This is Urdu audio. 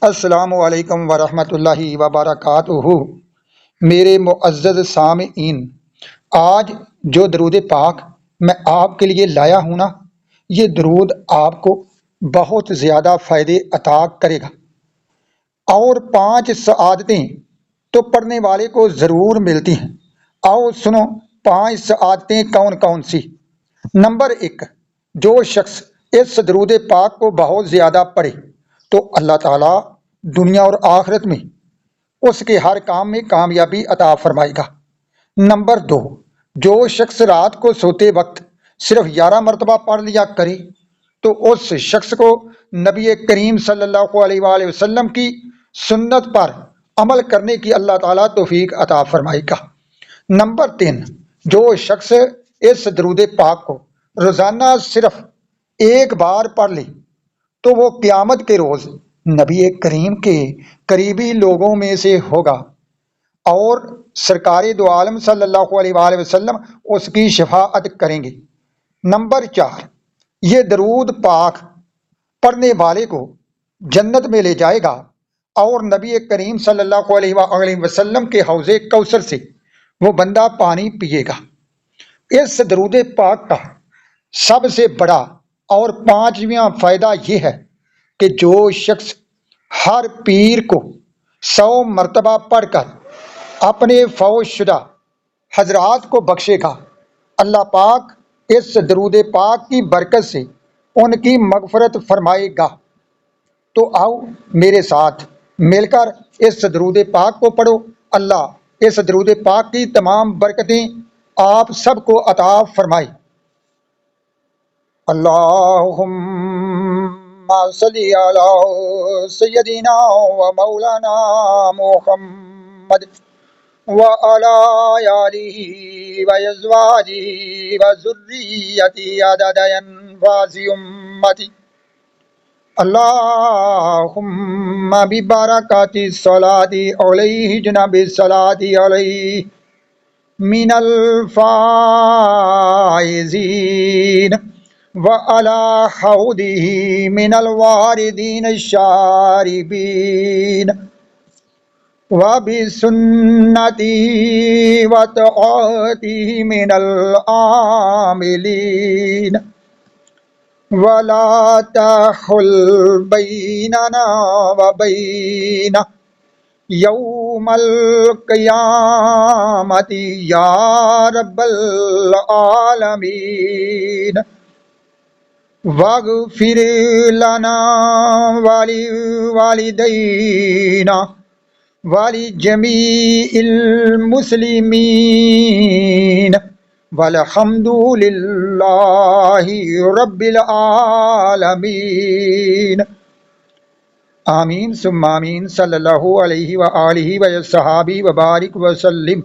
السلام علیکم ورحمۃ اللہ وبرکاتہ۔ میرے معزز سامعین، آج جو درود پاک میں آپ کے لیے لایا ہوں نا، یہ درود آپ کو بہت زیادہ فائدے عطا کرے گا، اور 5 سعادتیں تو پڑھنے والے کو ضرور ملتی ہیں۔ آؤ سنو 5 سعادتیں کون کون سی۔ نمبر 1، جو شخص اس درود پاک کو بہت زیادہ پڑھے تو اللہ تعالیٰ دنیا اور آخرت میں اس کے ہر کام میں کامیابی عطا فرمائے گا۔ نمبر 2، جو شخص رات کو سوتے وقت صرف 11 مرتبہ پڑھ لیا کرے تو اس شخص کو نبی کریم صلی اللہ علیہ وآلہ وسلم کی سنت پر عمل کرنے کی اللہ تعالیٰ توفیق عطا فرمائے گا۔ نمبر 3، جو شخص اس درود پاک کو روزانہ صرف ایک بار پڑھ لے تو وہ قیامت کے روز نبی کریم کے قریبی لوگوں میں سے ہوگا، اور سرکار دو عالم صلی اللہ علیہ وآلہ وسلم اس کی شفاعت کریں گے۔ نمبر 4، یہ درود پاک پڑھنے والے کو جنت میں لے جائے گا، اور نبی کریم صلی اللہ علیہ وآلہ وسلم کے حوض کوثر سے وہ بندہ پانی پیے گا۔ اس درود پاک کا سب سے بڑا اور 5واں فائدہ یہ ہے کہ جو شخص ہر پیر کو 100 مرتبہ پڑھ کر اپنے فوت شدہ حضرات کو بخشے گا، اللہ پاک اس درود پاک کی برکت سے ان کی مغفرت فرمائے گا۔ تو آؤ میرے ساتھ مل کر اس درود پاک کو پڑھو۔ اللہ اس درود پاک کی تمام برکتیں آپ سب کو عطا فرمائے۔ اللہم صلی علی سیدنا و مولانا محمد وعلی آلہ و ازواجہ و ذریتہ عدد انفاس امتی۔ اللہم ببرکات الصلاۃ علیہ جناب الصلاۃ علیہ من الفائزین وعلی حوضہ من الواردین الشاربین وبسنتہ وطاعتہ من العاملین ولا تحل بیننا وبینہ یوم القیامت یا رب العالمین واغفر لنا ولوالدینا ولجمیع المسلمین والحمد للہ رب العالمین۔ آمین ثم آمین۔ صلی اللہ علیہ وآلہ وصحبہ وبارک وسلم۔